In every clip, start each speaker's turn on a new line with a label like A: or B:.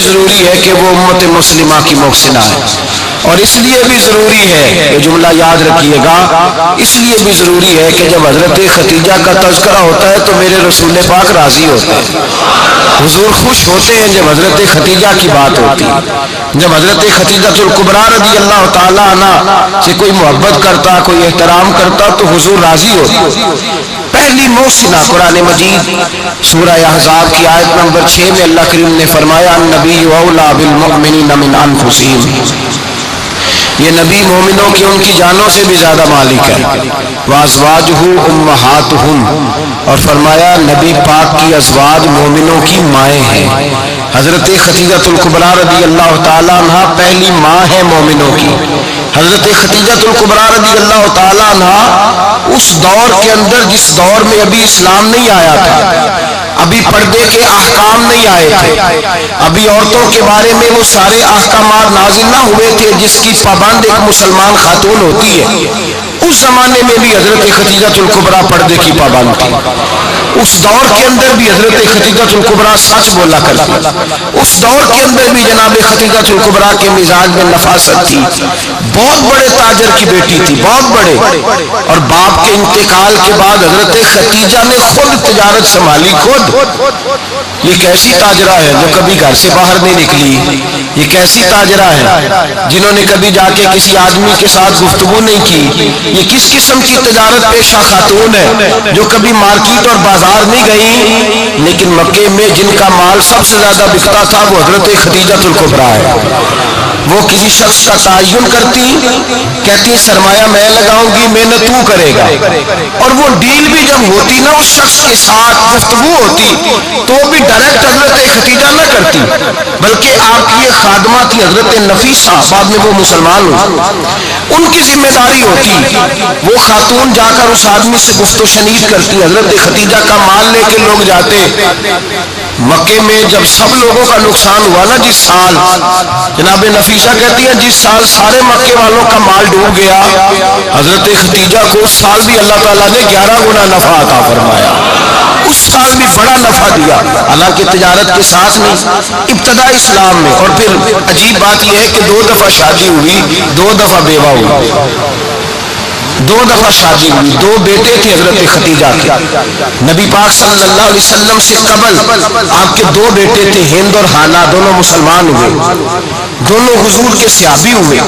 A: ضروری ہے کہ وہ امت مسلمہ کی محسنہ ہے، اور اس لیے بھی ضروری ہے، یہ جملہ یاد رکھیے گا، اس لیے بھی ضروری ہے کہ جب حضرت خدیجہ کا تذکرہ ہوتا ہے تو میرے رسول پاک راضی ہوتے ہیں، حضور خوش ہوتے ہیں جب حضرت خدیجہ کی بات ہوتی ہے۔ جب حضرت خدیجہ الکبریٰ رضی اللہ تعالیٰ عنہ سے کوئی محبت کرتا، کوئی احترام کرتا تو حضور راضی ہوتے۔ پہلی محسنہ قرآن مجید سورہ احزاب کی آیت نمبر 6 میں اللہ کریم نے فرمایا النبی اولیٰ بالمؤمنین من انفسہم، یہ نبی مومنوں کی ان کی جانوں سے بھی زیادہ مالک ہے، وازواجہ امہاتہم، اور فرمایا نبی پاک کی ازواج مومنوں کی مائیں ہیں۔ حضرت خدیجہ الکبریٰ رضی اللہ تعالیٰ عنہ پہلی ماں ہے مومنوں کی۔ حضرت خدیجہ الکبریٰ رضی اللہ تعالیٰ عنہ اس دور کے اندر جس دور میں ابھی اسلام نہیں آیا تھا، ابھی پردے کے احکام نہیں آئے تھے، ابھی عورتوں کے بارے میں وہ سارے احکامات نازل نہ ہوئے تھے جس کی پابند ایک مسلمان خاتون ہوتی ہے، اس زمانے میں بھی حضرت خدیجہ الکبریٰ پردے کی پابند تھی۔ اس دور کے اندر بھی حضرت خدیجہ الکبریٰ سچ بولا کرتی، اس دور کے اندر بھی جناب خدیجہ الکبریٰ کے مزاج میں نفاست تھی، بہت بڑے تاجر کی بیٹی تھی، بہت بڑے، اور باپ کے انتقال کے بعد حضرت خدیجہ نے خود تجارت سنبھالی، خود۔ یہ کیسی تاجرہ ہے جو کبھی گھر سے باہر نہیں نکلی، یہ کیسی تاجرہ ہے جنہوں نے کبھی جا کے کسی آدمی کے ساتھ گفتگو نہیں کی، یہ کس قسم کی تجارت پیشہ خاتون ہے جو کبھی مارکیٹ اور بازار نہیں گئی، لیکن مکے میں جن کا مال سب سے زیادہ بکتا تھا وہ حضرت خدیجہ الکبریٰ ہے۔ وہ کسی شخص کا تعین کرتی، کہتی سرمایہ میں لگاؤں گی، محنت تو کرے گا، اور وہ ڈیل بھی جب ہوتی نا اس شخص کے ساتھ گفتگو ہوتی تو وہ بھی ڈائریکٹ حضرت خدیجہ نہ کرتی، بلکہ آپ کی ایک خادمہ تھی حضرت نفیسہ، بعد میں وہ مسلمان ہوئی، ان کی ذمہ داری ہوتی، وہ خاتون جا کر اس آدمی سے گفت و شنید کرتی۔ حضرت خدیجہ کا مال لے کے لوگ جاتے مکے میں، جب سب لوگوں کا نقصان ہوا نا جس سال، جناب نفیسہ کہتی ہے جس سال سارے مکے والوں کا مال ڈوب گیا، حضرت خدیجہ کو اس سال بھی اللہ تعالیٰ نے 11 گنا نفع عطا فرمایا، اس سال بھی بڑا نفع دیا، حالانکہ تجارت کے ساتھ نہیں، ابتدا اسلام میں۔ اور پھر عجیب بات یہ ہے کہ 2 دفعہ شادی ہوئی، 2 دفعہ بیوہ ہوئی، 2 دفعہ شادی ہوئی، 2 بیٹے تھے حضرت خدیجہ کے۔ نبی پاک صلی اللہ علیہ وسلم سے قبل آپ کے 2 بیٹے تھے، ہند اور حانہ، دونوں مسلمان ہوئے، دونوں حضور کے صحابی ہوئے،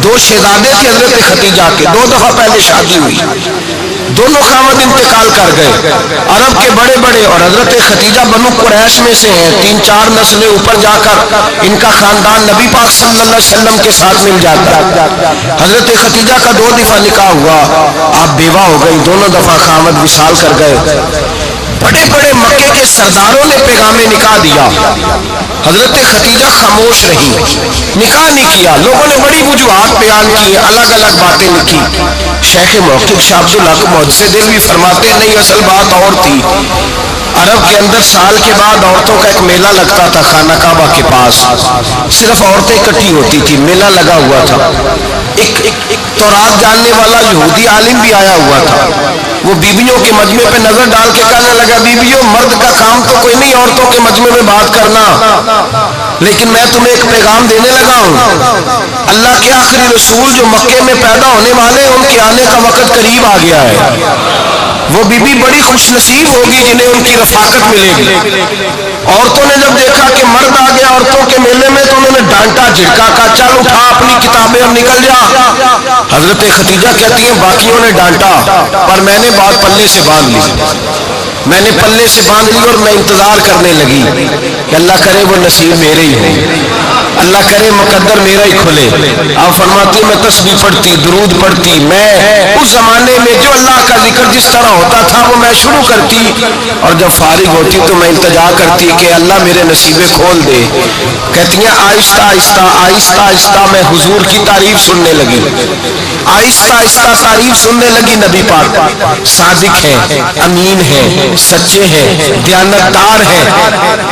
A: 2 شہزادے تھے حضرت خدیجہ کے، 2 دفعہ پہلے شادی ہوئی، دونوں خاوند انتقال کر گئے، عرب کے بڑے بڑے، اور حضرت خدیجہ بنو قریش میں سے ہیں، 3-4 نسلیں اوپر جا کر ان کا خاندان نبی پاک صلی اللہ علیہ وسلم کے ساتھ مل جاتا ہے۔ حضرت خدیجہ کا 2 دفعہ نکاح ہوا، آپ بیوہ ہو گئی، دونوں دفعہ خاوند وصال کر گئے۔ بڑے بڑے مکے کے سرداروں نے پیغام نکاح دیا، حضرت خدیجہ خاموش رہی، نکاح نہیں کیا، لوگوں نے بڑی وجوہات بیان کی، الگ الگ باتیں لکھی۔ شیخ موقف شاہ عبدالحق محدث دہلوی فرماتے ہیں نہیں، اصل بات اور تھی۔ عرب کے اندر سال کے بعد عورتوں کا ایک میلہ لگتا تھا خانہ کعبہ کے پاس، صرف عورتیں اکٹھی ہوتی تھی، میلہ لگا ہوا تھا۔ ایک تورات جاننے والا یہودی عالم بھی آیا ہوا تھا، وہ بیویوں کے مجمع پہ نظر ڈال کے کہنے لگا بیویوں، مرد کا کام تو کوئی نہیں عورتوں کے مجمع میں بات کرنا، لیکن میں تمہیں ایک پیغام دینے لگا ہوں، اللہ کے آخری رسول جو مکے میں پیدا ہونے والے ان کے آنے کا وقت قریب آ گیا ہے۔ وہ بیوی بڑی خوش نصیب ہوگی جنہیں ان کی رفاقت ملے گی۔ عورتوں نے جب دیکھا کہ مرد آ گیا عورتوں کے میلے میں تو انہوں نے ڈانٹا، جھٹکا، کہا چل اٹھا اپنی کتابیں اور نکل جا۔ حضرت خدیجہ کہتی ہیں باقیوں نے ڈانٹا پر میں نے بات پلے سے باندھ لی، میں نے پلے سے باندھ لی اور میں انتظار کرنے لگی کہ اللہ کرے وہ نصیب میرے ہی ہو، اللہ کرے مقدر میرا ہی کھلے۔ آپ فرماتی میں تسبیح پڑھتی، درود پڑھتی، میں اس زمانے میں جو اللہ کا ذکر جس طرح ہوتا تھا وہ میں شروع کرتی، اور جب فارغ ہوتی تو میں التجا کرتی کہ اللہ میرے نصیبیں کھول دے۔ کہتی ہیں آہستہ آہستہ آہستہ آہستہ میں حضور کی تعریف سننے لگی، آہستہ آہستہ تعریف سننے لگی۔ نبی پاک صادق ہیں، امین ہیں، سچے ہیں، دیانتدار ہیں،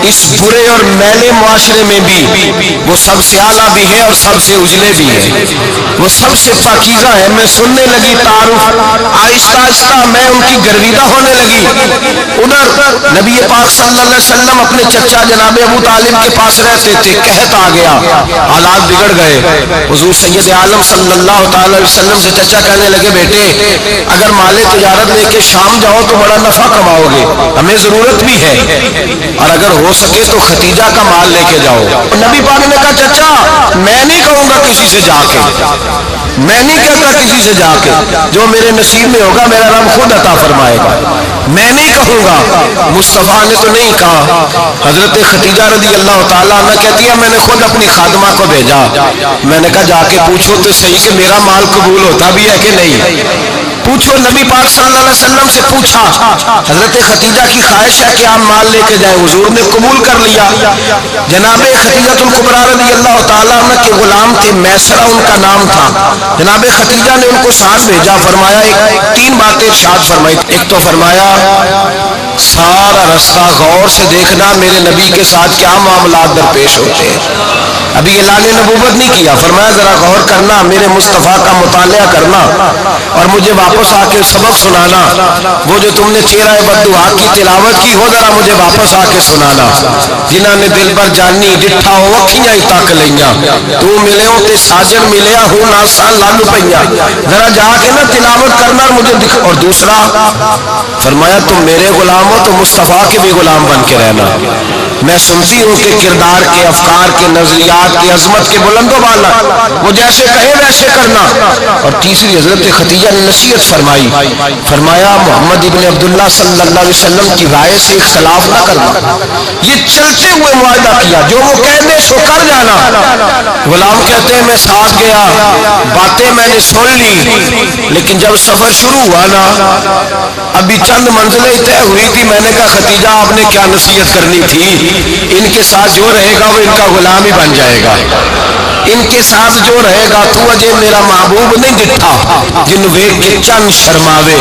A: اس برے اور میلے معاشرے میں بھی وہ وہ سب سے اعلیٰ بھی ہے اور سب سے اجلے بھی ہے، وہ سب سے پاکیزہ ہے۔ میں سننے لگی تعارف، آہستہ آہستہ میں ان کی گرویدہ ہونے لگی۔ ادھر نبی پاک صلی اللہ علیہ وسلم اپنے چچا جناب ابو طالب کے پاس رہتے تھے، قحط آ گیا، حالات بگڑ گئے۔ حضور سید عالم صلی اللہ تعالی علیہ وسلم سے چچا کہنے لگے بیٹے اگر مال تجارت لے کے شام جاؤ تو بڑا نفع کماؤ گے، ہمیں ضرورت بھی ہے، اور اگر ہو سکے تو ختیجہ کا مال لے کے جاؤ۔ نبی پاک نے کہا چچا میں نہیں کہوں گا کسی سے جا کے، میں نہیں کہتا کسی سے جا کے، جو میرے نصیب میں ہوگا میرا رب خود عطا فرمائے گا، میں نہیں کہوں گا۔ مصطفیٰ نے تو نہیں کہا۔ حضرت ختیجہ رضی اللہ تعالیٰ عنہ کہتی ہے میں نے خود اپنی خادمہ کو بھیجا، میں نے کہا جا کے پوچھو تو صحیح کہ میرا مال قبول ہوتا بھی ہے کہ نہیں، پوچھو۔ نبی پاک صلی اللہ علیہ وسلم سے پوچھا، حضرت ختیجہ کی خواہش ہے کہ آپ مال لے کے جائیں، حضور نے قبول کر لیا۔ جناب ختیجہ الکبریٰ رضی اللہ تعالیٰ عنہ کے غلام تھے، میسرہ ان کا نام تھا۔ جناب ختیجہ نے ان کو ساتھ بھیجا، فرمایا تین باتیں ارشاد فرمائی۔ ایک تو فرمایا سارا رستہ غور سے دیکھنا میرے نبی کے ساتھ کیا معاملات درپیش ہوتے ہیں، ابھی اعلان نبوت نہیں کیا، فرمایا ذرا غور کرنا، میرے مصطفیٰ کا مطالعہ کرنا اور مجھے واپس آ کے سبق سنانا، وہ جو تم نے چہرہ بددعا کی تلاوت کی ہو ذرا مجھے واپس آ کے سنانا۔ جنہاں نے دل پر جانی ڈٹھا ہو اکھیاں ہی تک لئیاں، تو ملے ہو تے ساجن ملیا ہو ناسان لال پئیاں، ذرا جا کے نا تلاوت کرنا اور مجھے دکھ۔ اور دوسرا فرمایا تم میرے غلام ہو تو مصطفیٰ کے بھی غلام بن کے رہنا، میں سنتی ہوں کہ کردار کے، افکار کے، نظریات کے، عظمت کے بلند و بالا، وہ جیسے کہے ویسے کرنا۔ اور تیسری حضرت ختیجہ نے نصیحت فرمائی، فرمایا محمد ابن عبداللہ صلی اللہ علیہ وسلم کی رائے سے اختلاف نہ کرنا، یہ چلتے ہوئے معاہدہ کیا، جو وہ کہہ دے سو کر جانا۔ غلام کہتے ہیں میں ساتھ گیا، باتیں میں نے سن لی، لیکن جب سفر شروع ہوا نا ابھی چند منزلیں طے ہوئی تھی، میں نے کہا ختیجہ آپ نے کیا نصیحت کرنی تھی، ان کے ساتھ جو رہے گا وہ ان کا غلام ہی بن جائے گا، ان کے ساتھ جو رہے گا تو اجے میرا محبوب نہیں دٹھا جن ویکھ کے چن شرماوے،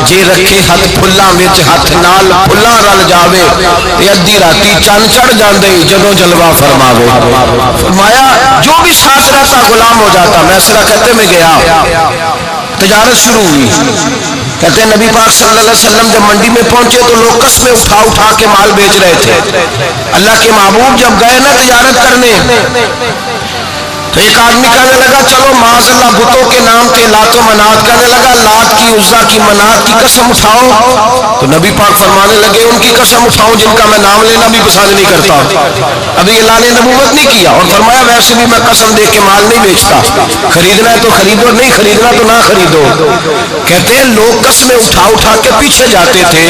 A: جے رکھے ہاتھ پھلاں وچ ہاتھ نال پھلاں رل جاوے، تے ادھی راتی چن چڑھ جاندے جدوں جلوہ فرماوے۔ فرمایا جو بھی ساتھ رہتا غلام ہو جاتا۔ میسرہ کہتے میں گیا، تجارت شروع ہوئی، کہتے ہیں نبی پاک صلی اللہ علیہ وسلم جب منڈی میں پہنچے تو لوگ قسمیں اٹھا اٹھا کے مال بیچ رہے تھے۔ اللہ کے محبوب جب گئے نا تجارت کرنے تو ایک آدمی کہنے لگا چلو معاذ اللہ بتوں کے نام تھے لات و منات، کہنے لگا لات کی، عزا کی، منات کی قسم اٹھاؤ، تو نبی پاک فرمانے لگے ان کی قسم اٹھاؤ جن کا میں نام لینا بھی پسند نہیں کرتا، ابھی اعلان نبوت نہیں کیا، اور فرمایا ویسے بھی میں قسم دے کے مال نہیں بیچتا، خریدنا ہے تو خریدو، نہیں خریدنا تو نہ خریدو۔ کہتے ہیں لوگ قسمیں اٹھا اٹھا کے پیچھے جاتے تھے،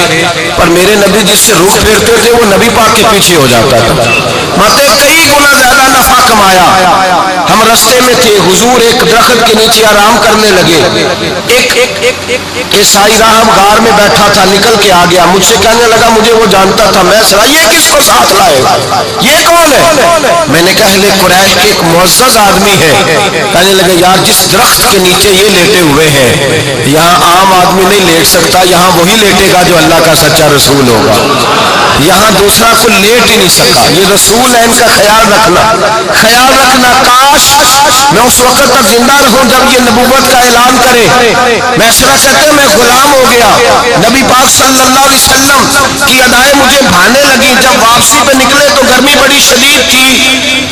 A: پر میرے نبی جس سے روح پھیرتے تھے وہ نبی پاک کے پیچھے ہو جاتا تھا۔ ماتے کئی گنا زیادہ نفع کمایا۔ ہم رستے میں تھے، حضور ایک درخت کے نیچے آرام کرنے لگے، ایک عیسائی راہب غار میں بیٹھا تھا، نکل کے آ گیا، مجھ سے کہنے لگا مجھے وہ جانتا تھا، میں سنا یہ کس کو ساتھ لائے، یہ کون ہے؟ میں نے کہا اہل قریش کے ایک معزز آدمی ہے۔ کہنے لگے یار جس درخت کے نیچے یہ لیٹے ہوئے ہیں یہاں عام آدمی نہیں لیٹ سکتا، یہاں وہی لیٹے گا جو اللہ کا سچا رسول ہوگا، یہاں دوسرا کوئی لیٹ ہی نہیں سکا، یہ رسول ہے، ان کا خیال رکھنا، خیال رکھنا۔ کاش میں اس وقت تک زندہ رہوں جب یہ نبوت کا اعلان کرے۔ میسرہ کہتے ہیں میں غلام ہو گیا، نبی پاک صلی اللہ علیہ وسلم کی ادائیں مجھے بھانے لگی، جب واپسی پہ نکلے تو گرمی بڑی شدید تھی،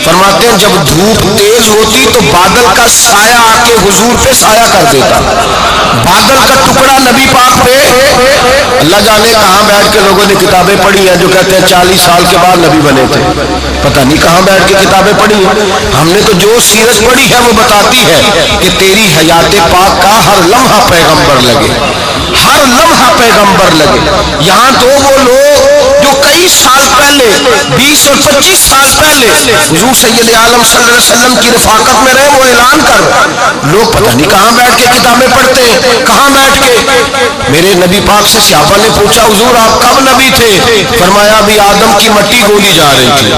A: فرماتے ہیں جب دھوپ تیز ہوتی تو بادل کا سایہ آ کے حضور پہ سایہ کر دیتا، بادل کا ٹکڑا نبی پاک پہ، اللہ جانے کہاں بیٹھ کے لوگوں نے کتابیں پڑھی ہیں جو کہتے ہیں 40 سال کے بعد نبی بنے تھے، پتہ نہیں کہاں بیٹھ کے کتابیں پڑھی ہیں۔ ہم نے تو جو سیرت پڑھی ہے وہ بتاتی ہے کہ تیری حیات پاک کا ہر لمحہ پیغمبر لگے، ہر لمحہ پیغمبر لگے۔ یہاں تو وہ لوگ جو کئی سال پہلے 20 اور 25 سال پہلے حضور سید عالم صلی اللہ علیہ وسلم کی رفاقت میں رہے، وہ اعلان کر، لوگ پتہ نہیں کہاں بیٹھ کے کتابیں پڑھتے ہیں، کہاں بیٹھ کے۔ میرے نبی پاک سے صحابہ نے پوچھا حضور آپ کب نبی تھے؟ فرمایا ابھی آدم کی مٹی گولی جا رہی تھی،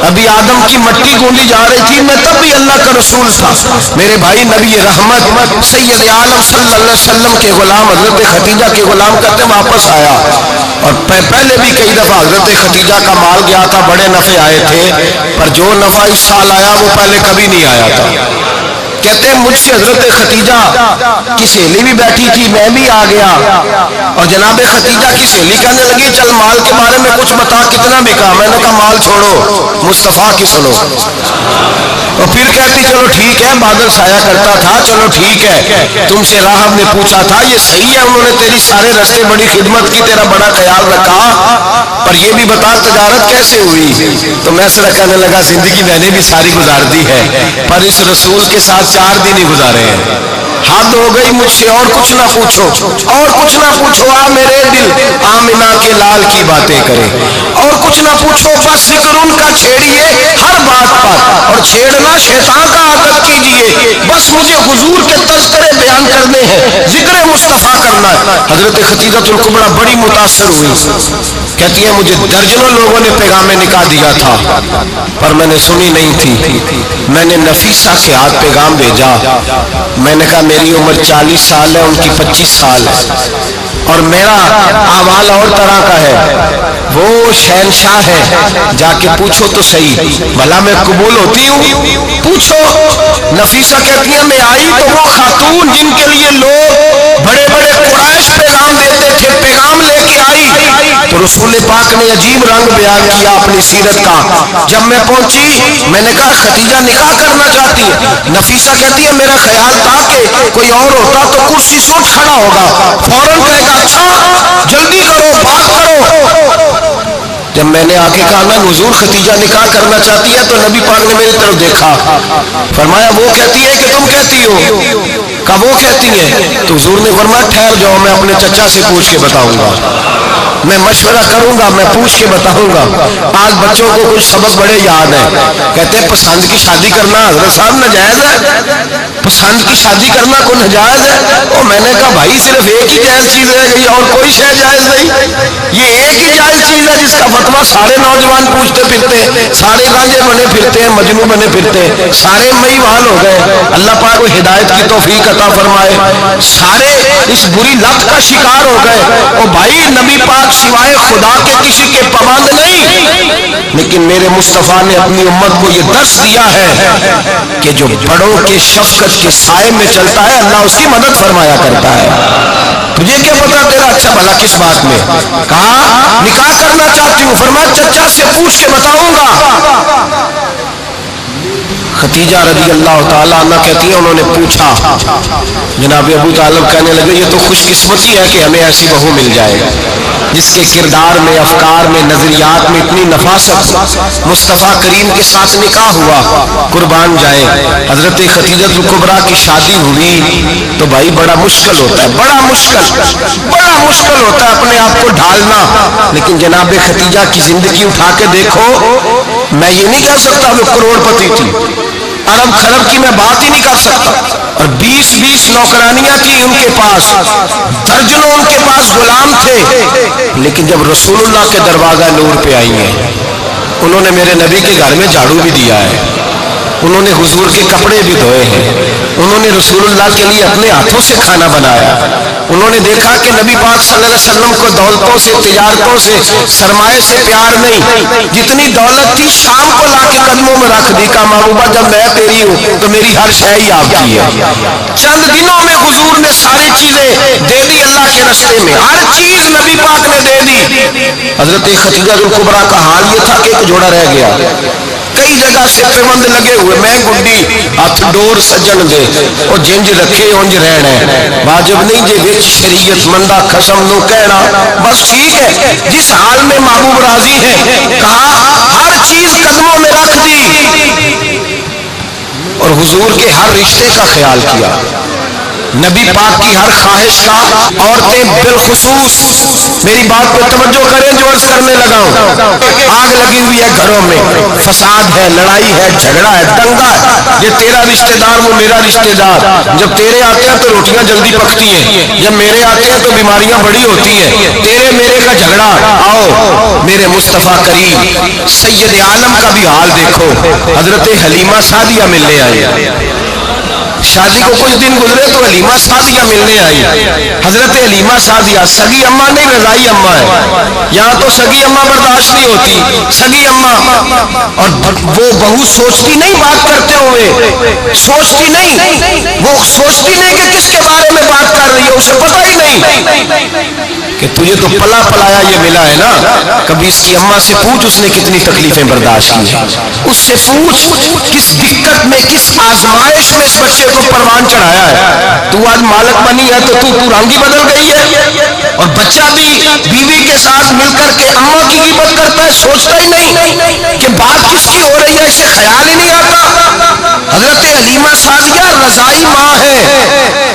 A: ابھی آدم کی مٹی گوندی جا رہی تھی، میں تب بھی اللہ کا رسول تھا۔ میرے بھائی نبی رحمت سید عالم صلی اللہ علیہ وسلم کے غلام حضرت خدیجہ کے غلام کرتے واپس آیا، اور پہلے بھی کئی دفعہ حضرت خدیجہ کا مال گیا تھا، بڑے نفع آئے تھے، پر جو نفع اس سال آیا وہ پہلے کبھی نہیں آیا تھا۔ کہتے ہیں مجھ سے حضرت خدیجہ کی سہیلی بھی بیٹھی تھی، میں بھی آ گیا، اور جناب خدیجہ کی سہیلی کہنے لگی چل مال کے بارے میں کچھ بتا، کتنا بکا؟ میں نے کہا مال چھوڑو، مصطفیٰ کی سنو۔ اور پھر کہتی چلو ٹھیک ہے، بادل سایہ کرتا تھا، چلو ٹھیک ہے، تم سے راہب نے پوچھا تھا، یہ صحیح ہے انہوں نے تیری سارے رستے بڑی خدمت کی، تیرا بڑا خیال رکھا، پر یہ بھی بتا تجارت کیسے ہوئی؟ تو میں سر کہنے لگا زندگی میں نے بھی ساری گزار دی ہے، پر اس رسول کے ساتھ 4 دن ہی گزارے ہیں، حد ہو گئی مجھ سے، اور کچھ نہ پوچھو، اور کچھ نہ پوچھو، آ میرے دل آمنہ کے لال کی باتیں کرے، اور کچھ نہ پوچھو، بس ذکر ان کا چھیڑیے ہر بات پر، اور چھیڑنا شیطان کا عادت کیجیے، بس مجھے حضور کے تذکرے بیان کرنے ہیں، ذکر مصطفیٰ کرنا ہے۔ حضرت خدیجہ الکبریٰ بڑی متاثر ہوئی، کہتی ہے مجھے درجنوں لوگوں نے پیغام نکاح دیا تھا، پر میں نے سنی نہیں تھی، میں نے نفیسہ کے ہاتھ پیغام بھیجا، میں نے کہا میری عمر 40 سال ہے، ان کی 25 سال ہے، اور میرا اعمال اور طرح کا ہے، وہ شہنشاہ ہے، جا کے پوچھو تو صحیح، بھلا میں قبول ہوتی ہوں؟ پوچھو۔ نفیسہ کہتی ہے میں آئی تو وہ خاتون جن کے لیے لوگ بڑے بڑے قریش پیغام دیتے تھے، پیغام لے کے آئی، تو رسول پاک نے عجیب رنگ بیان کیا اپنی سیرت کا۔ جب میں پہنچی میں نے کہا خدیجہ نکاح کرنا چاہتی ہے؟ نفیسہ کہتی ہے میرا خیال تھا کہ کوئی اور ہوتا تو کرسی سے اٹھ کھڑا ہوگا، فوراً کہے گا اچھا جلدی کرو، بات کرو۔ جب میں نے آ کے کہا نا حضور خدیجہ نکاح کرنا چاہتی ہے، تو نبی پاک نے میری طرف دیکھا، فرمایا وہ کہتی ہے کہ تم کہتی ہو؟ کہا وہ کہتی ہے، تو حضور نے فرمایا ٹھہر جاؤ، میں اپنے چچا سے پوچھ کے بتاؤں گا، میں مشورہ کروں گا، میں پوچھ کے بتاؤں گا۔ آج بچوں کو کچھ سبق بڑے یاد ہیں، کہتے ہیں پسند کی شادی کرنا حضرت صاحب ناجائز ہے، پسند کی شادی کرنا کوئی ناجائز ہے؟ اور میں نے کہا بھائی صرف ایک ہی جائز چیز رہ گئی، اور کوئی شے جائز نہیں، یہ ایک ہی جائز چیز ہے جس کا فتویٰ سارے نوجوان پوچھتے پھرتے ہیں، سارے گانجے بنے پھرتے ہیں، مجنوں بنے پھرتے ہیں، سارے مئی وال ہو گئے، اللہ پاک کو ہدایت کی توفیق عطا فرمائے، سارے اس بری لت کا شکار ہو گئے۔ اور بھائی نبی پاک سوائے خدا کے کسی کے پابند نہیں، لیکن میرے مصطفیٰ نے اپنی امت کو یہ درس دیا ہے کہ جو بڑوں کے شفقت کے سائے میں چلتا ہے اللہ اس کی مدد فرمایا کرتا ہے۔ تجھے کیا پتا تیرا اچھا بھلا کس بات میں؟ کہا نکاح کرنا چاہتی ہوں، فرمایا چچا سے پوچھ کے بتاؤں گا۔ خدیجہ رضی اللہ تعالیٰ عنہ کہتی ہے انہوں نے پوچھا، جناب ابو طالب کہنے لگے یہ تو خوش قسمتی ہے کہ ہمیں ایسی بہو مل جائے جس کے کردار میں، افکار میں، نظریات میں اتنی نفاست ہو۔ مصطفیٰ کریم کے ساتھ نکاح ہوا، قربان جائیں حضرت خدیجہ الکبریٰ کی شادی ہوئی تو بھائی بڑا مشکل ہوتا ہے، بڑا مشکل ہوتا ہے اپنے آپ کو ڈھالنا، لیکن جناب خدیجہ کی زندگی اٹھا کے دیکھو، میں یہ نہیں کہہ سکتا وہ کروڑ پتی تھی، ارب خرب کی میں بات ہی نہیں کر سکتا، اور 20 نوکرانیاں تھیں ان کے پاس، درجنوں ان کے پاس غلام تھے، لیکن جب رسول اللہ کے دروازہ نور پہ آئی ہیں، انہوں نے میرے نبی کے گھر میں جھاڑو بھی دیا ہے، انہوں نے حضور کے کپڑے بھی دھوئے ہیں، انہوں نے رسول اللہ کے لیے اپنے ہاتھوں سے کھانا بنایا، انہوں نے دیکھا کہ نبی پاک صلی اللہ علیہ وسلم کو دولتوں سے، تجارتوں سے، سرمایے سے پیار نہیں، جتنی دولت تھی شام کو لا کے قدموں میں رکھ دی، کہا محبوبہ جب میں تیری ہوں تو میری ہر شے ہی آپ کی ہے۔ چند دنوں میں حضور نے ساری چیزیں دے دی اللہ کے رستے میں، ہر چیز نبی پاک نے دے دی۔ حضرت خدیجہ الکبریٰ کا حال یہ تھا کہ ایک جوڑا رہ گیا، کئی جگہ سے پیوند لگے ہوئے، میں گڈی ہاتھ ڈور سجن دے او جنج رکھے اونج رہنا، واجب نہیں جے وچ شریعت مندہ قسم نو کہنا، بس ٹھیک ہے جس حال میں محبوب راضی ہے، کہا ہر چیز قدموں میں رکھ دی اور حضور کے ہر رشتے کا خیال کیا۔ نبی پاک کی ہر خواہش کا عورتیں بالخصوص میری بات پہ توجہ کریں جو عرض کرنے لگا ہوں. آگ لگی ہوئی ہے گھروں میں، فساد ہے، لڑائی ہے، جھگڑا ہے، دنگا ہے. یہ تیرا رشتہ دار وہ میرا رشتہ دار. جب تیرے آتے ہیں تو روٹیاں جلدی پکتی ہیں، جب میرے آتے ہیں تو بیماریاں بڑی ہوتی ہیں. تیرے میرے کا جھگڑا. آؤ میرے مصطفیٰ کریم سید عالم کا بھی حال دیکھو. حضرت حلیمہ سعدیہ ملنے آئی. شادی کو کچھ دن گزرے تو حلیمہ سعدیہ ملنے آئی. حضرت حلیمہ سعدیہ سگی اماں نہیں، رضائی اماں ہے. یہاں تو سگی اماں برداشت نہیں ہوتی. سگی اماں اور وہ بہو سوچتی نہیں بات کرتے ہوئے، سوچتی نہیں، وہ سوچتی نہیں کہ کس کے بارے میں بات کر رہی ہے، اسے پتہ ہی نہیں کہ تجھے تو پلا پلایا یہ ملا ہے نا. کبھی اس کی اماں سے پوچھ اس نے کتنی تکلیفیں برداشت کی ہیں. اس سے پوچھ کس دقت میں، کس آزمائش میں اس بچے کو پروان چڑھایا ہے. تو آج مالک بنی ہے تو رنگ ہی بدل گئی ہے. اور بچہ بھی بیوی کے ساتھ مل کر کے اماں کی غیبت کرتا ہے، سوچتا ہی نہیں کہ بات کس کی ہو رہی ہے، اسے خیال ہی نہیں آتا. حضرت حلیمہ سعدیہ رضائی ماں ہے.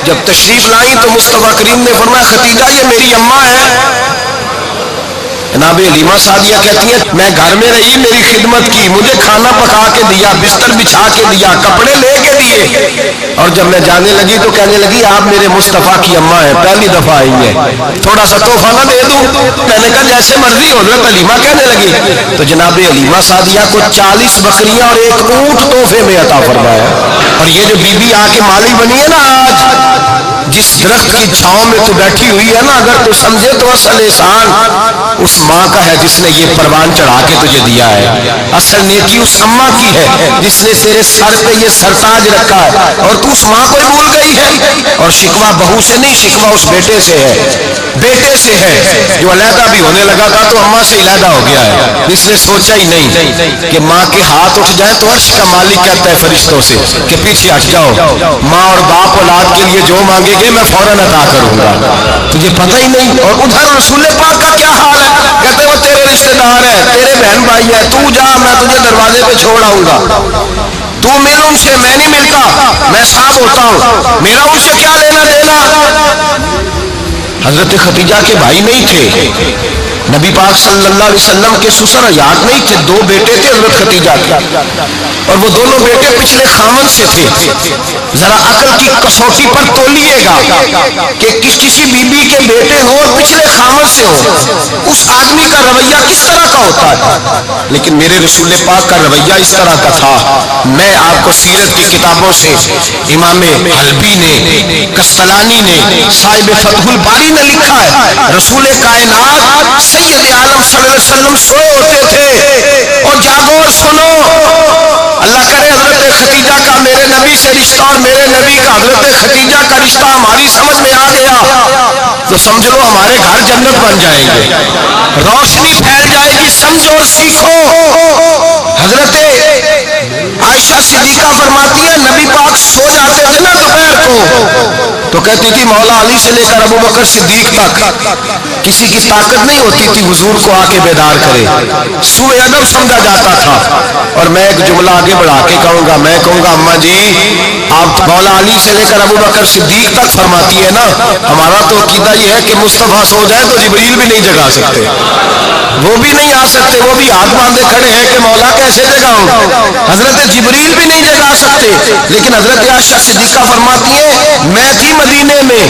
A: جب تشریف لائی تو مصطفیٰ کریم نے فرمایا خدیجہ یہ میری اماں ہے. جناب حلیمہ سعدیہ کہتی ہیں میں گھر میں رہی، میری خدمت کی، مجھے کھانا پکا کے دیا، بستر بچھا کے دیا، کپڑے لے کے دیے. اور جب میں جانے لگی تو کہنے لگی آپ میرے مصطفیٰ کی اماں ہیں، پہلی دفعہ آئی ہیں، تھوڑا سا تحفہ نہ دے دوں. میں نے کہا جیسے مرضی ہو. حضرت حلیمہ کہنے لگی تو جناب حلیمہ سعدیہ کو 40 بکریاں اور 1 اونٹ تحفے میں عطا فرمایا. اور یہ جو بی بی آ کے مالی بنی ہے نا آج، جس درخت کی چھاؤں میں تو بیٹھی ہوئی ہے نا، اگر تو سمجھے تو اصل احسان اس ماں کا ہے جس نے یہ پروان چڑھا کے تجھے دیا ہے. اصل نیکی اس اماں کی ہے جس نے تیرے سر پہ یہ سرتاج رکھا ہے. اور تو اس ماں کو بھول گئی ہے. اور شکوہ بہو سے نہیں، شکوہ اس بیٹے سے ہے، بیٹے سے ہے جو علیحدہ بھی ہونے لگا تھا تو اماں سے علیحدہ ہو گیا ہے. اس نے سوچا ہی نہیں کہ ماں کے ہاتھ اٹھ جائیں تو عرش کا مالک کہتا ہے فرشتوں سے کہ پیچھے ہٹ جاؤ، ماں اور باپ اولاد کے لیے جو مانگے گے میں فوراً عطا کروں گا. تجھے پتہ ہی نہیں. اور ادھر رسول پاک کا کیا حال ہے؟ کہتے وہ تیرے رشتہ دار ہے، تیرے بہن بھائی ہے، تو جا میں تجھے دروازے پہ چھوڑ آؤں گا. تو مل ان سے، میں نہیں ملتا، میں صاحب ہوتا ہوں، میرا ان سے کیا لینا دینا. حضرت خدیجہ کے بھائی نہیں تھے، نبی پاک صلی اللہ علیہ وسلم کے سسر یاد نہیں تھے. 2 بیٹے تھے حضرت خدیجہ کے، اور وہ دونوں بیٹے پچھلے خامن سے تھے. ذرا عقل کی کسوٹی پر تولیے گا کہ کسی بیوی کے بیٹے ہوں اور پچھلے خامن سے ہوں، اس آدمی کا رویہ کس طرح کا ہوتا ہے. لیکن میرے رسول پاک کا رویہ اس طرح کا تھا. میں آپ کو سیرت کی کتابوں سے امام حلبی نے، کستلانی نے، صاحب فتح الباری نے لکھا ہے رسول کائنات سید عالم صلی اللہ علیہ وسلم سوئے ہوتے تھے. اور جاگو اور سنو، اللہ کرے حضرت خدیجہ کا میرے نبی سے رشتہ اور میرے نبی کا حضرت خدیجہ کا رشتہ ہماری سمجھ میں آ گیا تو سمجھ لو ہمارے گھر جنت بن جائیں گے، روشنی پھیل جائے گی. سمجھو اور سیکھو. حضرت عائشہ صدیقہ فرماتی ہے نبی پاک سو جاتے تھے نا دوپہر کو تو کہتی تھی مولا علی سے لے کر ابو بکر صدیق تک کسی کی طاقت نہیں ہوتی تھی حضور کو آ کے بیدار کرے. سوء ادب سمجھا جاتا تھا. اور میں ایک جملہ آگے بڑھا کے کہوں گا، میں کہوں گا اماں جی آپ مولا علی سے لے کر ابو بکر صدیق تک فرماتی ہے نا، ہمارا تو عقیدہ یہ ہے کہ مصطفیٰ سو جائے تو جبریل بھی نہیں جگا سکتے، وہ بھی نہیں آ سکتے، وہ بھی ہاتھ باندھے کھڑے ہیں کہ مولا کیسے جگاؤں. حضرت جبریل بھی نہیں جگا سکتے. لیکن حضرت عائشہ صدیقہ فرماتی ہے میں تھی مدینے میں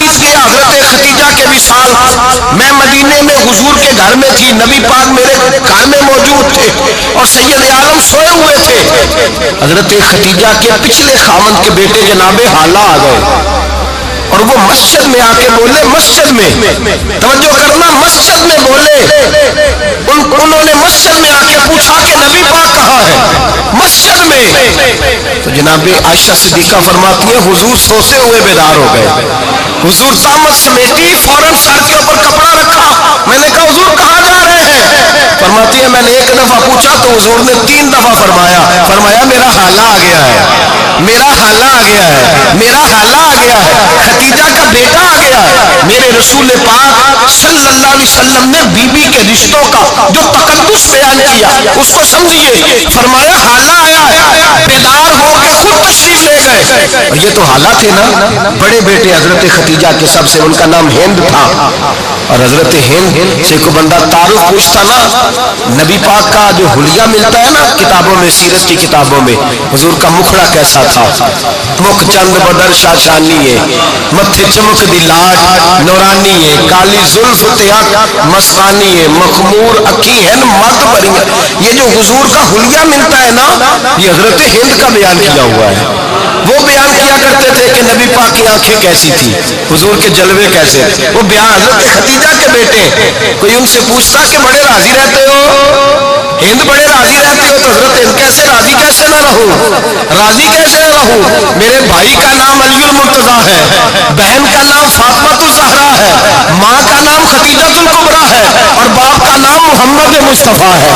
A: کیا حضرت خدیجہ کے وصال، میں مدینے میں حضور کے گھر میں تھی، نبی پاک میرے گھر میں موجود تھے اور سید عالم سوئے ہوئے تھے. حضرت خدیجہ کے پچھلے خاوند کے بیٹے جناب حالہ آ گئے اور وہ مسجد میں آ کے بولے، مسجد میں توجہ کرنا، مسجد میں بولے. انہوں نے مسجد میں آ کے پوچھا کہ نبی پاک کہاں ہے؟ مسجد میں. تو جناب عائشہ صدیقہ فرماتی ہے حضور سوتے ہوئے بیدار ہو گئے. حضور طامت سمیٹی، فوراً سر کے اوپر کپڑا رکھا. میں نے کہا حضور کہاں جا رہے ہیں؟ فرماتی ہے میں نے 1 دفعہ پوچھا تو حضور نے 3 دفعہ فرمایا میرا حالہ آ گیا ہے، میرا حالہ آ گیا ہے، میرا حالہ آ گیا ہے، خدیجہ کا بیٹا آ گیا ہے. میرے رسول پاک صلی اللہ علیہ وسلم نے بی بی کے رشتوں کا جو تقدس بیان کیا اس کو سمجھیے. فرمایا حالہ آیا ہے، بیدار ہو کے خود تشریف لے گئے. اور یہ تو حالات تھے نا، بڑے بیٹے حضرت خدیجہ کے سب سے، ان کا نام ہند تھا، اور حضرت ہند سے کوئی بندہ تعارف پوچھتا نا، نبی پاک کا جو حلیہ ملتا ہے نا کتابوں میں، سیرت کی کتابوں میں، حضور کا مکھڑا کیسا تھا، مکھ چند بدر شاشانی ہے، متھے چمک دی لاٹ نورانی ہے، کالی زلف تیاک مسکانی ہے، مخمور اکھی ہیں مرد بری ہے۔ یہ جو حضور کا حلیہ ملتا ہے نا، یہ حضرت ہند کا بیان کیا ہوا ہے۔ وہ بیان کیا کرتے تھے کہ نبی پاک کی آنکھیں کیسی تھی، حضور کے جلوے کیسے تھے، وہ بیان حضرت خدیجہ کے بیٹے۔ کوئی ان سے پوچھتا کہ بڑے راضی رہتے ہو، ہند بڑے راضی رہتی ہو، تو حضرت ہند کیسے راضی کیسے نہ رہوں، راضی کیسے نہ رہوں، میرے بھائی کا نام علی المرتضیٰ ہے، بہن کا نام فاطمہ الزہرا ہے، ماں کا نام خدیجہ الکبریٰ ہے، اور باپ کا نام محمد مصطفیٰ ہے،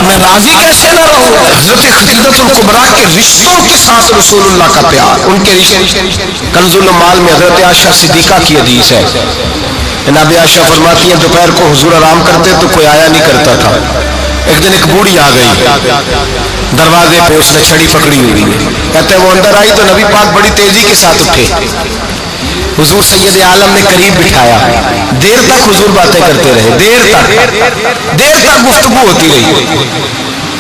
A: میں راضی کیسے نہ رہوں۔ حضرت خدیجہ الکبریٰ کے رشتوں کے ساتھ رسول اللہ کا پیار، ان کے رشتے۔ کنز المال میں حضرت عائشہ صدیقہ کی حدیث ہے، جناب عائشہ فرماتی ہیں دوپہر کو حضور آرام کرتے تو کوئی آیا نہیں کرتا تھا، ایک دن ایک بوڑھی آ گئی دروازے پہ، اس نے چھڑی پکڑی ہوئی ہے، کہتے ہیں وہ اندر آئی تو نبی پاک بڑی تیزی کے ساتھ اٹھے، حضور سید عالم نے قریب بٹھایا، دیر تک حضور باتیں کرتے رہے، دیر تک گفتگو ہوتی رہی۔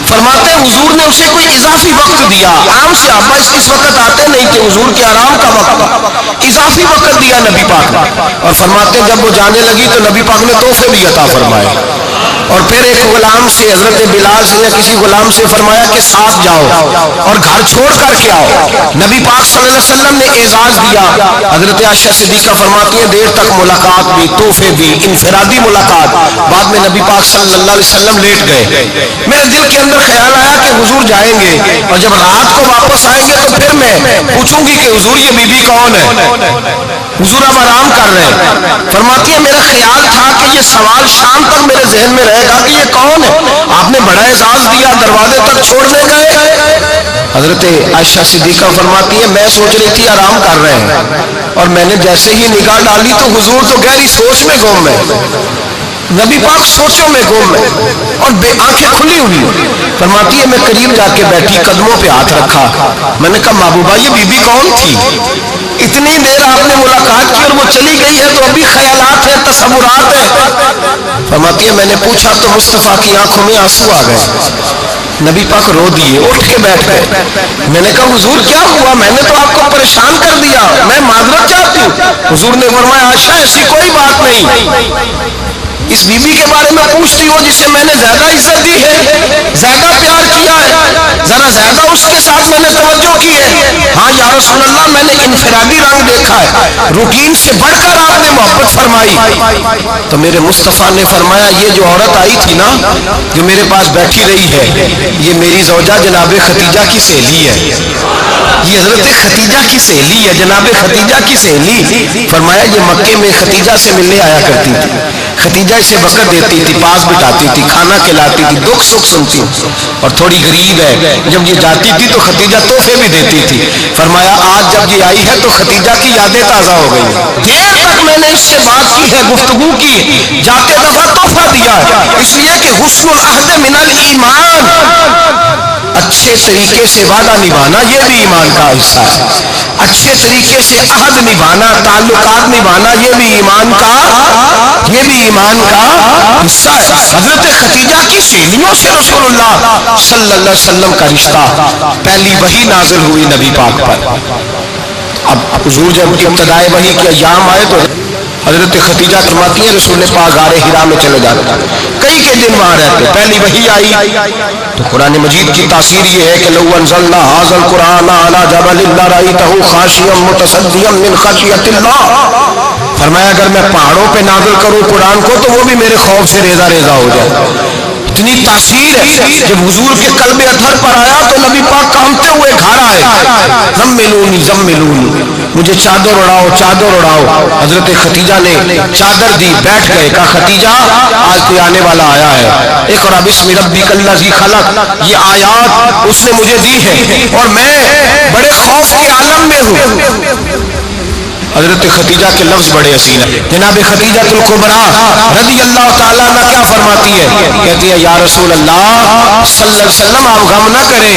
A: فرماتے ہیں حضور نے اسے کوئی اضافی وقت دیا، عام صحابہ اس وقت آتے نہیں تھے، حضور کے آرام کا وقت، اضافی وقت دیا نبی پاک نے، اور فرماتے ہیں جب وہ جانے لگی تو نبی پاک نے تحفے بھی عطا فرمائے، اور پھر ایک غلام سے، حضرت بلال سے یا کسی غلام سے فرمایا کہ ساتھ جاؤ اور گھر چھوڑ کر کے آؤ۔ نبی پاک صلی اللہ علیہ وسلم نے اعزاز دیا۔ حضرت عائشہ صدیقہ فرماتی ہیں دیر تک ملاقات بھی، تحفے بھی، انفرادی ملاقات۔ بعد میں نبی پاک صلی اللہ علیہ وسلم لیٹ گئے، میرے دل کے اندر خیال آیا کہ حضور جائیں گے اور جب رات کو واپس آئیں گے تو پھر میں پوچھوں گی کہ حضور یہ بی بی کون ہے، حضور اب آرام کر رہے ہیں۔ فرماتی ہے میرا خیال تھا کہ یہ سوال شام تک میرے ذہن میں رہے گا کہ یہ کون ہے، آپ نے بڑا اعزاز دیا، دروازے تک چھوڑنے گئے۔ حضرت عائشہ صدیقہ فرماتی ہے میں سوچ رہی تھی آرام کر رہے ہیں، اور میں نے جیسے ہی نگاہ ڈالی تو حضور تو گہری سوچ میں گم ہے، نبی پاک سوچوں میں گم ہے اور آنکھیں کھلی ہوئی۔ فرماتی ہے میں قریب جا کے بیٹھی، قدموں پہ ہاتھ رکھا، میں نے کہا محبوبہ یہ بی بی کون تھی، اتنی دیر آپ نے ملاقات کی اور وہ چلی گئی ہے تو ابھی خیالات ہیں، تصورات ہیں۔ فرماتی ہے میں نے پوچھا تو مصطفیٰ کی آنکھوں میں آنسو آ گئے، نبی پاک رو دیے، اٹھ کے بیٹھ گئے۔ میں نے کہا حضور کیا ہوا، میں نے تو آپ کو پریشان کر دیا، میں معذرت چاہتی ہوں۔ حضور نے فرمایا عائشہ ایسی کوئی بات نہیں، اس بی بی کے بارے میں پوچھتی ہو جسے میں نے زیادہ عزت دی ہے، زیادہ پیار کیا ہے، ذرا زیادہ اس کے ساتھ میں نے توجہ کی ہے۔ ہاں یا رسول اللہ میں نے انفرادی رنگ دیکھا ہے، روٹین سے بڑھ کر آپ نے محبت فرمائی۔ تو میرے مصطفیٰ نے فرمایا یہ جو عورت آئی تھی نا، جو میرے پاس بیٹھی رہی ہے، یہ میری زوجہ جناب خدیجہ کی سہیلی ہے، یہ حضرت خدیجہ کی سہیلی ہے، جناب خدیجہ کی سہیلی۔ فرمایا یہ مکے میں خدیجہ سے ملنے آیا کرتی تھی، خدیجہ اسے وقت دیتی تھی، پاس بٹھاتی تھی، کھانا کھلاتی تھی، دکھ سکھ سنتی، اور تھوڑی غریب ہے، جب یہ جاتی تھی تو خدیجہ تحفے بھی دیتی تھی۔ فرمایا آج جب یہ آئی ہے تو خدیجہ کی یادیں تازہ ہو گئی، دیر تک میں نے اس سے بات کی ہے، گفتگو کی، جاتے دفعہ تحفہ دیا ہے، اس لیے کہ حسن العہد من الایمان، اچھے طریقے سے وعدہ نبھانا یہ بھی ایمان کا حصہ ہے، اچھے طریقے سے عہد نبھانا، تعلقات نبھانا یہ بھی ایمان کا حصہ ہے۔ حضرت خدیجہ کی سہیلیوں سے رسول اللہ صلی اللہ علیہ وسلم کا رشتہ، پہلی وحی نازل ہوئی نبی پاک پر۔ اب حضور جب ابتدائے وحی کے ایام آئے تو حضرت خدیجہ فرماتی ہے رسول پاک غار حرا میں چلے جاتے، کئی دن وہاں رہتے، پہلی وحی آئی تو قرآن مجید کی تاثیر یہ ہے کہ لو انزلنا ھذا القرآن علی جبل لرأیتہ خاشعا متصدعا من خشیۃ اللہ۔ فرمایا اگر میں پہاڑوں پہ نازل کروں قرآن کو تو وہ بھی میرے خوف سے ریزہ ریزہ ہو جائے، اتنی تاثیر ہے۔ جب حضور کے قلب اطہر پر آیا تو نبی پاک کانپتے ہوئے گھر آئے، زملونی زملونی، مجھے چادر اڑاؤ چادر اڑاؤ۔ حضرت خدیجہ نے چادر دی، بیٹھ گئے، کہا خدیجہ آج کوئی آنے والا آیا ہے، اقرأ بسم ربک الذی خلق، یہ آیات اس نے مجھے دی ہے اور میں بڑے خوف کے عالم میں ہوں۔ حضرت خدیجہ کے لفظ بڑے حسین ہیں. جناب خدیجہ الکبریٰ رضی اللہ تعالیٰ عنہ کیا فرماتی ہے؟ کہتی ہے یا رسول اللہ صلی اللہ علیہ وسلم آپ غم نہ کریں،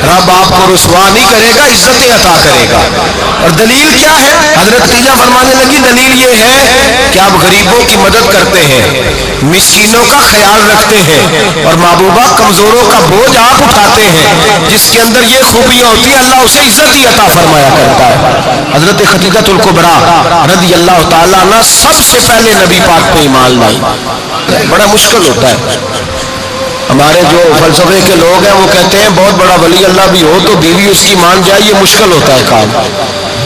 A: رب آپ کو رسوا نہیں کرے گا، عزت عطا کرے گا. اور دلیل کیا ہے؟ حضرت خدیجہ فرمانے لگی دلیل یہ ہے کہ آپ غریبوں کی مدد کرتے ہیں، مسکینوں کا خیال رکھتے ہیں، اور محبوبہ کمزوروں کا بوجھ آپ اٹھاتے ہیں. جس کے اندر یہ خوبیاں ہوتی ہیں اللہ اسے عزت ہی عطا فرمایا کرتا ہے. حضرت خدیجہ الکبریٰ رضی اللہ تعالیٰ عنہ سب سے پہلے نبی پاک پہ ایمان لائی. بڑا مشکل ہوتا ہے. ہمارے جو فلسفے کے لوگ ہیں وہ کہتے ہیں بہت بڑا ولی اللہ بھی ہو تو بیوی اس کی مان جائے، یہ مشکل ہوتا ہے کام،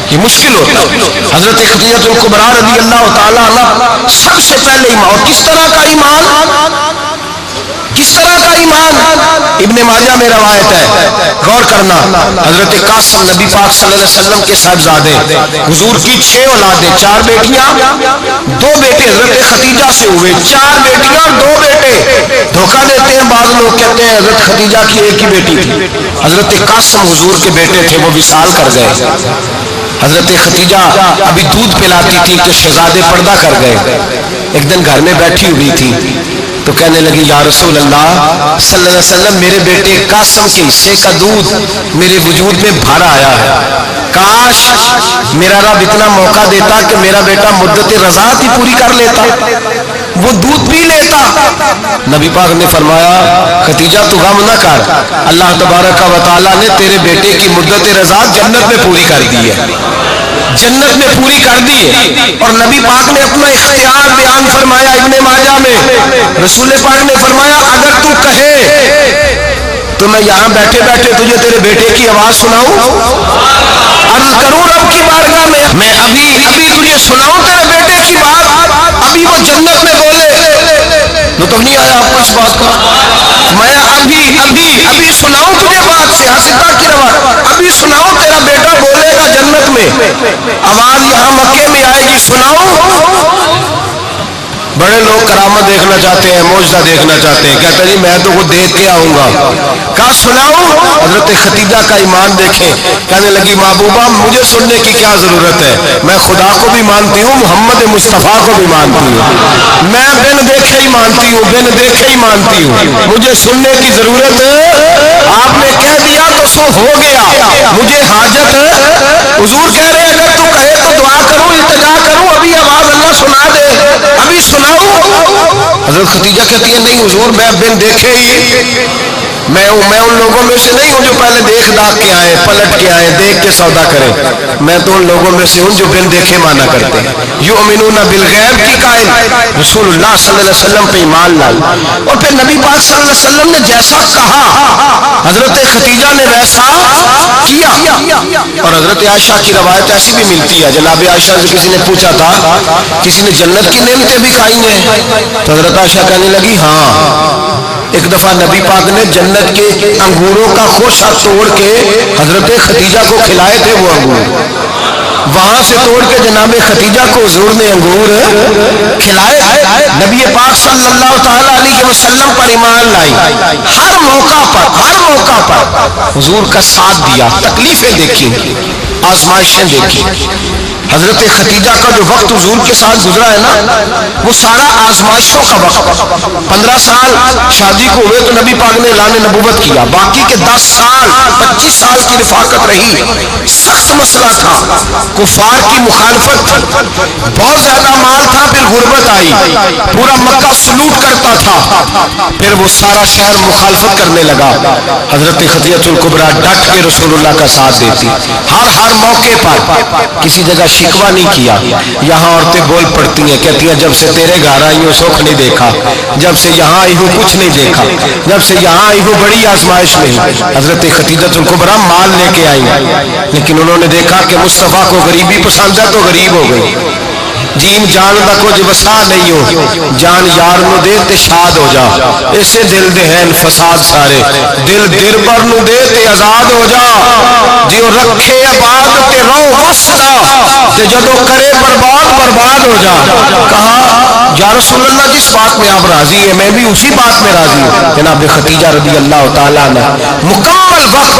A: یہ مشکل ہوتا ہے. حضرت خدیجہ الکبریٰ رضی اللہ تعالیٰ عنہ سب سے پہلے ایمان. اور کس طرح کا ایمان؟ کس طرح کا ایمان؟ ابن ماجہ میں روایت ہے، غور کرنا. حضرت قاسم نبی پاک صلی اللہ علیہ وسلم کے صاحبزادے، حضور کی 6 اولادیں، 4 بیٹیاں 2 بیٹے حضرت خدیجہ سے ہوئے، 4 بیٹیاں 2 بیٹے. دھوکہ دیتے ہیں بعض لوگ، کہتے ہیں حضرت خدیجہ کی ایک ہی بیٹی تھی. حضرت قاسم حضور کے بیٹے تھے، وہ وصال کر گئے. حضرت خدیجہ ابھی دودھ پلاتی تھی کہ شہزادے پردہ کر گئے. ایک دن گھر میں بیٹھی ہوئی تھی تو کہنے لگی یا رسول اللہ صلی اللہ علیہ وسلم میرے بیٹے قاسم کے حصے کا دودھ میرے وجود میں بھر آیا ہے، کاش میرا رب اتنا موقع دیتا کہ میرا بیٹا مدت رضاعت ہی پوری کر لیتا، وہ دودھ پی لیتا. نبی پاک نے فرمایا خدیجہ تو غم نہ کر، اللہ تبارک و تعالیٰ نے تیرے بیٹے کی مدت رضاعت جنت میں پوری کر دی ہے، جنت میں پوری کر دی ہے. اور نبی پاک نے اپنا اختیار بیان فرمایا ابن ماجہ میں. رسول پاک نے فرمایا اگر تو کہے تو میں یہاں بیٹھے بیٹھے تجھے تیرے بیٹے کی آواز سناؤں، عرض کروں رب کی بارگاہ میں ابھی تجھے سناؤں تیرے بیٹے کی بات، ابھی وہ جنت میں بولے. لطف نہیں آیا آپ کو اس بات کا؟ میں ابھی سناؤں تجھے بات، سیاستہ کی روایت، ابھی سناؤں تیرا بیٹا بولے گا جنت میں، آواز یہاں مکے میں آئے گی، سناؤں. بڑے لوگ کرامت دیکھنا چاہتے ہیں، معجزہ دیکھنا چاہتے ہیں، کہتے ہیں جی میں تو وہ دیکھ کے آؤں گا. کہا سناؤں. حضرت خدیجہ کا ایمان دیکھیں، کہنے لگی محبوبہ مجھے سننے کی کیا ضرورت ہے، میں خدا کو بھی مانتی ہوں، محمد مصطفیٰ کو بھی مانتی ہوں، میں بن دیکھے ہی مانتی ہوں، بن دیکھے ہی مانتی ہوں، مجھے سننے کی ضرورت آپ نے کہہ دیا تو سو ہو گیا، مجھے حاجت. حضور کہہ رہے اگر تو کہے تو دعا کروں، التجا کروں، ابھی آواز اللہ سنا دے، ابھی سناؤں. حضرت خدیجہ کہتی ہے نہیں حضور میں بن دیکھے ہی، میں ان لوگوں میں سے نہیں ہوں جو پہلے دیکھ داکھ کے آئے، پلٹ کے آئے، دیکھ کے سودا کرے، میں تو ان لوگوں میں سے ہوں جو بن دیکھے مانا کرتے ہیں. یؤمنون بالغیب کی قائل رسول اللہ صلی اللہ علیہ وسلم پہ ایمان لائی. اور پھر نبی پاک صلی اللہ علیہ وسلم نے جیسا کہا حضرت خدیجہ نے ویسا کیا. اور حضرت عائشہ کی روایت ایسی بھی ملتی ہے، جناب عائشہ سے کسی نے پوچھا تھا کسی نے جنت کی نعمتیں بھی کھائی ہیں، تو حضرت عائشہ کہنے لگی ہاں. ایک دفعہ نبی پاک نے جنت کے انگوروں کا خوشہ توڑ کے حضرت خدیجہ کو کھلائے تھے. وہ انگور وہاں سے توڑ کے جناب خدیجہ کو حضور نے انگور کھلائے. نبی پاک صلی اللہ تعالی علیہ وسلم پر ایمان لائی. ہر موقع پر حضور کا ساتھ دیا، تکلیفیں دیکھی، آزمائشیں دیکھی. حضرت خدیجہ کا جو وقت حضور کے ساتھ گزرا ہے نا وہ سارا آزمائشوں کا وقت. 15 سال شادی کو ہوئے تو نبی پاک نے اعلان نبوت کیا، باقی کے 10 سال 25 سال کی رفاقت رہی. سخت مسئلہ تھا، کفار کی مخالفت تھی، بہت زیادہ مال تھا، پھر غربت آئی، پورا مکہ سلوٹ کرتا تھا، پھر وہ سارا شہر مخالفت کرنے لگا. حضرت خدیجہ الکبریٰ ڈٹ کے رسول اللہ کا ساتھ دیتی، ہر موقع پر کسی جگہ شکوہ نہیں کیا. یہاں عورتیں بول پڑتی ہیں، کہتی ہیں جب سے تیرے گھر آئی ہوں سکھ نہیں دیکھا، جب سے یہاں آئی ہوں کچھ نہیں دیکھا، جب سے یہاں آئی ہوں بڑی آزمائش نہیں. حضرت خدیجہ الکبریٰ مال لے کے آئی، لیکن انہوں نے دیکھا کہ مصطفیٰ کو غریبی پسند ہے تو غریب ہو گئی. جین جان دا کچھ وسا نہیں ہو، جان یار نو دے تے شاد ہو جا، ایسے دل دے ہیں فساد سارے، دل دربر نو دے تے آزاد ہو جا، جیو رکھے آباد تے رو وسدا تے جدو کرے برباد ہو جا. کہا یا رسول اللہ جس بات میں آپ راضی ہیں میں بھی اسی بات میں راضی ہوں. جناب خدیجہ رضی اللہ تعالیٰ عنہ مکمل وقت